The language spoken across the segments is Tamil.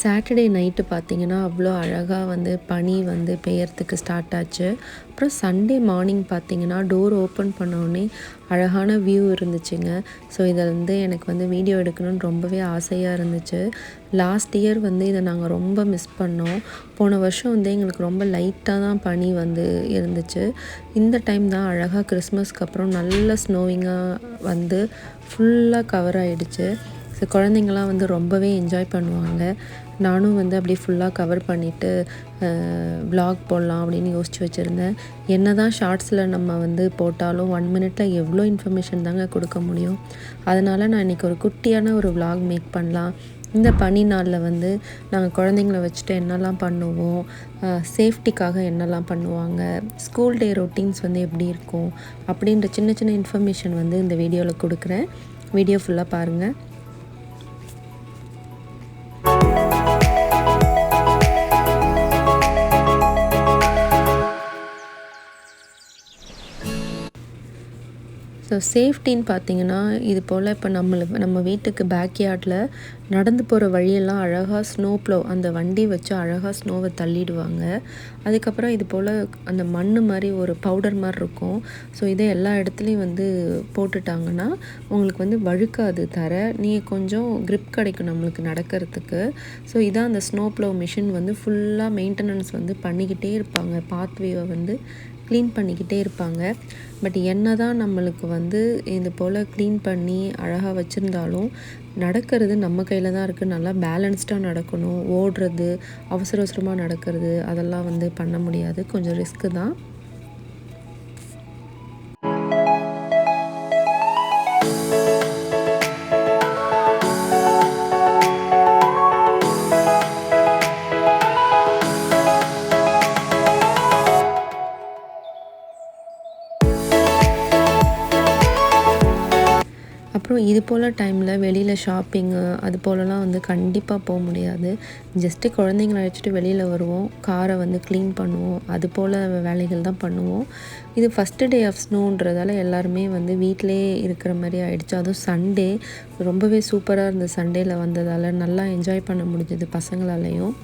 சாட்டர்டே நைட்டு பார்த்திங்கன்னா அவ்வளோ அழகாக வந்து பனி வந்து பெய்யறதுக்கு ஸ்டார்ட் ஆச்சு. அப்புறம் சண்டே மார்னிங் பார்த்திங்கன்னா டோர் ஓப்பன் பண்ணோடனே அழகான வியூ இருந்துச்சுங்க. ஸோ இதை வந்து எனக்கு வந்து வீடியோ எடுக்கணும்னு ரொம்பவே ஆசையாக இருந்துச்சு. லாஸ்ட் இயர் வந்து இதை நாங்கள் ரொம்ப மிஸ் பண்ணோம். போன வருஷம் வந்து எங்களுக்கு ரொம்ப லைட்டாக தான் பனி வந்து இருந்துச்சு. இந்த டைம் தான் அழகாக கிறிஸ்மஸ்க்கு அப்புறம் நல்ல ஸ்னோவிங்காக வந்து ஃபுல்லாக கவர் ஆகிடுச்சு. ஸோ குழந்தைங்களாம் வந்து ரொம்பவே என்ஜாய் பண்ணுவாங்க. நானும் வந்து அப்படியே ஃபுல்லாக கவர் பண்ணிவிட்டு வ்ளாக் போடலாம் அப்படின்னு யோசித்து வச்சுருந்தேன். என்ன தான் ஷார்ட்ஸில் நம்ம வந்து போட்டாலும் 1 மினிட்டில் எவ்வளோ இன்ஃபர்மேஷன் தாங்க கொடுக்க முடியும். அதனால் நான் இன்றைக்கி ஒரு குட்டியான ஒரு வ்ளாக் மேக் பண்ணலாம். இந்த பனி நாளில் வந்து நாங்கள் குழந்தைங்கள வச்சுட்டு என்னெல்லாம் பண்ணுவோம், சேஃப்டிக்காக என்னெல்லாம் பண்ணுவாங்க, ஸ்கூல் டே ரொட்டீன்ஸ் வந்து எப்படி இருக்கும் அப்படின்ற சின்ன சின்ன இன்ஃபர்மேஷன் வந்து இந்த வீடியோவில் கொடுக்குறேன். வீடியோ ஃபுல்லாக பாருங்கள். ஸோ சேஃப்டின்னு பார்த்திங்கன்னா இது போல் இப்போ நம்ம வீட்டுக்கு பேக்யார்டில் நடந்து போகிற வழியெல்லாம் அழகாக ஸ்னோ ப்ளோ அந்த வண்டி வச்சு அழகாக ஸ்னோவை தள்ளிடுவாங்க. அதுக்கப்புறம் இது போல் அந்த மண் மாதிரி ஒரு பவுடர் மாதிரி இருக்கும். ஸோ இதை எல்லா இடத்துலையும் வந்து போட்டுட்டாங்கன்னா உங்களுக்கு வந்து வழுக்காது தர, நீங்கள் கொஞ்சம் க்ரிப் கிடைக்கும் நம்மளுக்கு நடக்கிறதுக்கு. ஸோ இதான் அந்த ஸ்னோ ப்ளோ மிஷின் வந்து ஃபுல்லாக மெயின்டெனன்ஸ் வந்து பண்ணிக்கிட்டே இருப்பாங்க. பாத்வேவை வந்து க்ளீன் பண்ணிக்கிட்டே இருப்பாங்க. பட் என்ன தான் நம்மளுக்கு வந்து இது போல் க்ளீன் பண்ணி அழகாக வச்சுருந்தாலும் நடக்கிறது நம்ம கையில் தான் இருக்குது. நல்லா பேலன்ஸ்டாக நடக்கணும். ஓடுறது, அவசர அவசரமாக நடக்கிறது அதெல்லாம் வந்து பண்ண முடியாது. கொஞ்சம் ரிஸ்க்கு தான். அப்புறம் இது போல் டைமில் வெளியில் ஷாப்பிங்கு அது போலலாம் வந்து கண்டிப்பாக போக முடியாது. ஜஸ்ட்டு குழந்தைங்கள அழைச்சிட்டு வெளியில் வருவோம், காரை வந்து க்ளீன் பண்ணுவோம், அது போல் வேலைகள் தான் பண்ணுவோம். இது ஃபஸ்ட்டு டே ஆஃப் ஸ்னோன்றதால எல்லாருமே வந்து வீட்டிலே இருக்கிற மாதிரி ஆகிடுச்சு. அதுவும் சண்டே ரொம்பவே சூப்பராக இருந்த சண்டேயில் வந்ததால் நல்லா என்ஜாய் பண்ண முடிஞ்சது பசங்களாலேயும்.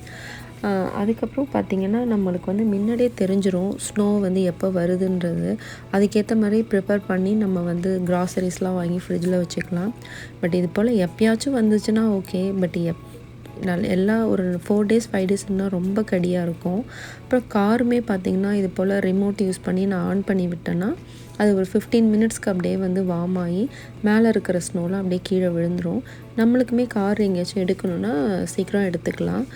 அதுக்கப்புறம் பார்த்திங்கன்னா நம்மளுக்கு வந்து முன்னாடியே தெரிஞ்சிடும் ஸ்னோ வந்து எப்போ வருதுன்றது. அதுக்கேற்ற மாதிரி ப்ரிப்பேர் பண்ணி நம்ம வந்து க்ராசரிஸ்லாம் வாங்கி ஃப்ரிட்ஜில் வச்சுக்கலாம். பட் இது போல் எப்பயாச்சும் வந்துச்சுன்னா ஓகே. பட் எல்லா ஒரு 4 days 5 daysனா ரொம்ப கடியாக இருக்கும். அப்புறம் காருமே பார்த்திங்கன்னா இது போல் ரிமோட் யூஸ் பண்ணி நான் ஆன் பண்ணி விட்டேன்னா அது ஒரு 15 மினிட்ஸ்க்கு அப்படியே வந்து வார்ம் ஆகி மேலே இருக்கிற ஸ்னோலாம் அப்படியே கீழே விழுந்துடும். நம்மளுக்குமே கார் எங்கேயாச்சும் எடுக்கணுன்னா சீக்கிரம் எடுத்துக்கலாம்.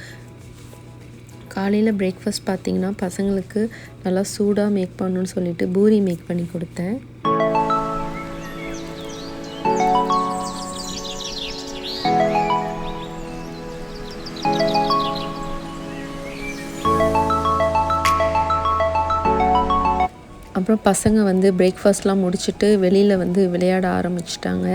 காலையில் பிரேக்ஃபாஸ்ட் பார்த்திங்கன்னா பசங்களுக்கு நல்லா சூடாக மேக் பண்ணணுன்னு சொல்லிட்டு பூரி மேக் பண்ணி கொடுத்தேன். அப்புறம் பசங்க வந்து பிரேக்ஃபாஸ்ட்லாம் முடிச்சுட்டு வெளியில் வந்து விளையாட ஆரம்பிச்சிட்டாங்க.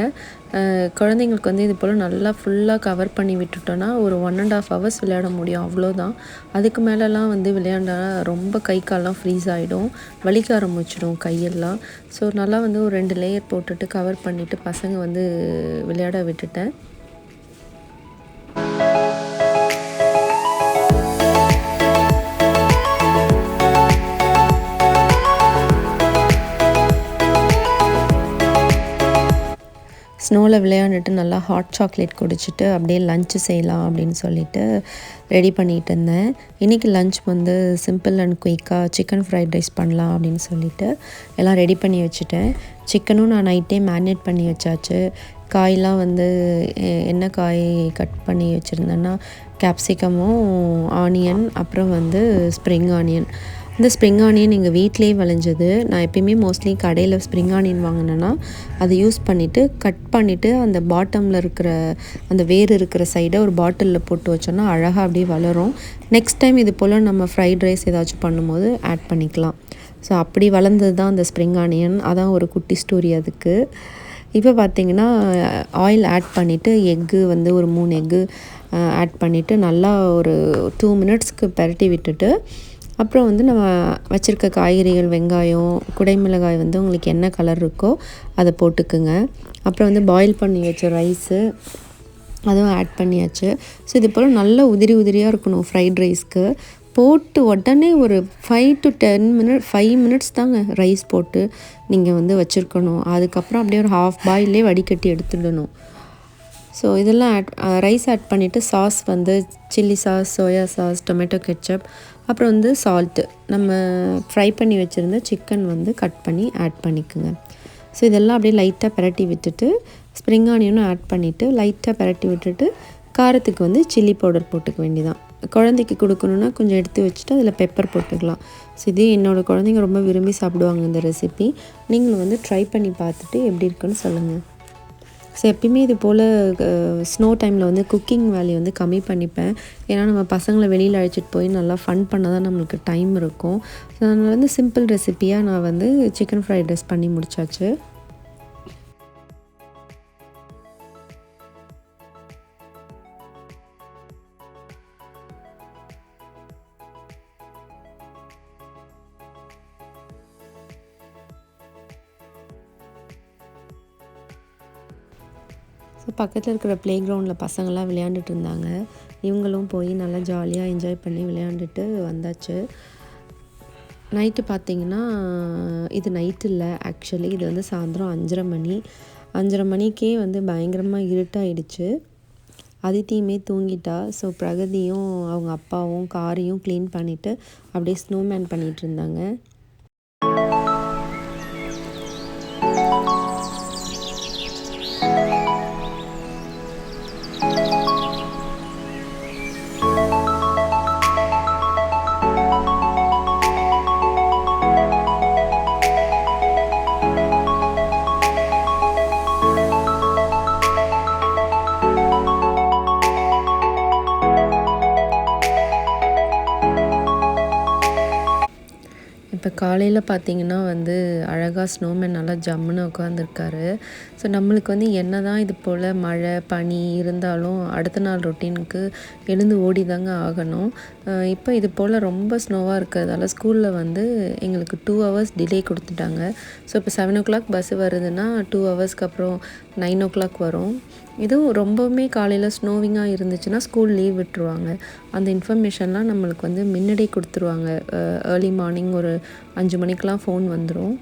குழந்தைங்களுக்கு வந்து இது போல் நல்லா ஃபுல்லாக கவர் பண்ணி விட்டுட்டோன்னா ஒரு 1.5 hours விளையாட முடியும், அவ்வளோதான். அதுக்கு மேலெலாம் வந்து விளையாண்டா ரொம்ப கை கால்லாம் ஃப்ரீஸ் ஆகிடும், வலிக்க ஆரம்பிச்சிடும் கையெல்லாம். ஸோ நல்லா வந்து ஒரு 2 லேயர் போட்டுட்டு கவர் பண்ணிவிட்டு பசங்க வந்து விளையாட விட்டுட்டேன். ஸ்னோவில் விளையாண்டுட்டு நல்லா ஹாட் சாக்லேட் குடிச்சிட்டு அப்படியே லஞ்சு செய்யலாம் அப்படின்னு சொல்லிட்டு ரெடி பண்ணிகிட்டு இருந்தேன். இன்றைக்கி லஞ்ச் வந்து சிம்பிள் அண்ட் குயிக்காக சிக்கன் ஃப்ரைட் ரைஸ் பண்ணலாம் அப்படின்னு சொல்லிட்டு எல்லாம் ரெடி பண்ணி வச்சுட்டேன். சிக்கனும் நான் நைட்டே மேரினேட் பண்ணி வச்சாச்சு. காயெலாம் வந்து என்ன காய் கட் பண்ணி வச்சுருந்தேன்னா கேப்சிகமும் ஆனியன், அப்புறம் வந்து ஸ்ப்ரிங் ஆனியன். இந்த ஸ்ப்ரிங் ஆனியன் எங்கள் வீட்டிலேயே விளைஞ்சது. நான் எப்பயுமே மோஸ்ட்லி கடையில் ஸ்ப்ரிங் ஆனியன் வாங்கினேன்னா அதை யூஸ் பண்ணிவிட்டு கட் பண்ணிவிட்டு அந்த பாட்டமில் இருக்கிற அந்த வேர் இருக்கிற சைடை ஒரு பாட்டிலில் போட்டு வச்சோன்னா அழகாக அப்படியே வளரும். நெக்ஸ்ட் டைம் இது போல் நம்ம ஃப்ரைட் ரைஸ் ஏதாச்சும் பண்ணும்போது ஆட் பண்ணிக்கலாம். ஸோ அப்படி வளர்ந்தது தான் அந்த ஸ்ப்ரிங் ஆனியன். அதான் ஒரு குட்டி ஸ்டோரி அதுக்கு. இப்போ பார்த்திங்கன்னா ஆயில் ஆட் பண்ணிவிட்டு எக்கு வந்து ஒரு 3 எக்கு ஆட் பண்ணிவிட்டு நல்லா ஒரு 2 மினிட்ஸ்க்கு பரட்டி விட்டுட்டு அப்புறம் வந்து நம்ம வச்சுருக்க காய்கறிகள், வெங்காயம், குடைமிளகாய் வந்து உங்களுக்கு என்ன கலர் இருக்கோ அதை போட்டுக்குங்க. அப்புறம் வந்து பாயில் பண்ணி வச்ச ரைஸு, அதுவும் ஆட் பண்ணியாச்சு. ஸோ இது போல் நல்லா உதிரி உதிரியாக இருக்கணும் ஃப்ரைட் ரைஸ்க்கு. போட்டு உடனே ஒரு 5 மினிட்ஸ் தாங்க ரைஸ் போட்டு நீங்கள் வந்து வச்சுருக்கணும். அதுக்கப்புறம் அப்படியே ஒரு ஹாஃப் பாயிலே வடிகட்டி எடுத்துடணும். ஸோ இதெல்லாம் ரைஸ் ஆட் பண்ணிவிட்டு சாஸ் வந்து chilli sauce, soya sauce, tomato ketchup, அப்புறம் வந்து சால்ட்டு, நம்ம ஃப்ரை பண்ணி வச்சுருந்த சிக்கன் வந்து கட் பண்ணி ஆட் பண்ணிக்கோங்க. ஸோ இதெல்லாம் அப்படியே லைட்டாக பிரட்டி விட்டுட்டு ஸ்ப்ரிங் ஆனியனும் ஆட் பண்ணிவிட்டு லைட்டாக பிரட்டி விட்டுட்டு காரத்துக்கு வந்து சில்லி பவுடர் போட்டுக்க வேண்டியதான். குழந்தைக்கு கொடுக்கணுன்னா கொஞ்சம் எடுத்து வச்சுட்டு அதில் பெப்பர் போட்டுக்கலாம். ஸோ இதே என்னோடய குழந்தைங்க ரொம்ப விரும்பி சாப்பிடுவாங்க இந்த ரெசிபி. நீங்களும் வந்து ட்ரை பண்ணி பார்த்துட்டு எப்படி இருக்குன்னு சொல்லுங்கள். ஸோ எப்பயுமே இது போல் ஸ்னோ டைமில் வந்து குக்கிங் வேலையை வந்து கம்மி பண்ணிப்பேன். ஏன்னா நம்ம பசங்களை வெளியில் அழைச்சிட்டு போய் நல்லா ஃபன் பண்ண தான் நம்மளுக்கு டைம் இருக்கும். ஸோ அதனால் வந்து சிம்பிள் ரெசிப்பியாக நான் வந்து சிக்கன் ஃப்ரைட் ரைஸ் பண்ணி முடித்தாச்சு. ஸோ பக்கத்தில் இருக்கிற ப்ளே கிரவுண்டில் பசங்கள்லாம் விளையாண்டுட்டு இருந்தாங்க. இவங்களும் போய் நல்லா ஜாலியாக என்ஜாய் பண்ணி விளையாண்டுட்டு வந்தாச்சு. நைட்டு பார்த்திங்கன்னா இது நைட்டு இல்லை, ஆக்சுவலி இது வந்து சாயந்தரம் 5:30 மணிக்கே வந்து பயங்கரமாக இருட்டாயிடுச்சு. அதித்தியுமே தூங்கிட்டா. ஸோ பிரகதியும் அவங்க அப்பாவும் காரையும் க்ளீன் பண்ணிவிட்டு அப்படியே ஸ்னோமேன் பண்ணிகிட்டு இருந்தாங்க. இப்போ காலையில் பார்த்திங்கன்னா வந்து அழகாக ஸ்னோமேன் நல்லா ஜம்முன்னு உட்காந்துருக்காரு. ஸோ நம்மளுக்கு வந்து என்ன தான் இது போல் மழை பனி இருந்தாலும் அடுத்த நாள் ரொட்டீனுக்கு எழுந்து ஓடி தாங்க ஆகணும். இப்போ இது போல் ரொம்ப ஸ்னோவாக இருக்கிறதால ஸ்கூலில் வந்து எங்களுக்கு 2 ஹவர்ஸ் டிலே கொடுத்துட்டாங்க. ஸோ இப்போ 7 o'clock பஸ்ஸு வருதுன்னா 2 ஹவர்ஸ்க்கு அப்புறம் 9 o'clock வரும். இதுவும் ரொம்பவுமே காலையில் ஸ்னோவிங்காக இருந்துச்சுன்னா ஸ்கூல் லீவ் விட்டுருவாங்க. அந்த இன்ஃபர்மேஷன்லாம் நம்மளுக்கு வந்து முன்னாடியே கொடுத்துருவாங்க. ஏர்லி மார்னிங் ஒரு 5 மணிக்கெலாம் ஃபோன் வந்துடும்.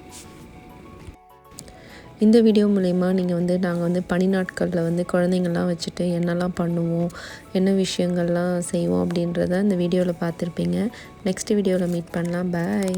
இந்த வீடியோ மூலயமா நீங்கள் வந்து நாங்கள் வந்து பனி நாட்களில் வந்து குழந்தைங்கள்லாம் வச்சுட்டு என்னெல்லாம் பண்ணுவோம், என்ன விஷயங்கள்லாம் செய்வோம் அப்படின்றத இந்த வீடியோவில் பார்த்துருப்பீங்க. நெக்ஸ்ட் வீடியோவில் மீட் பண்ணலாம். பாய்.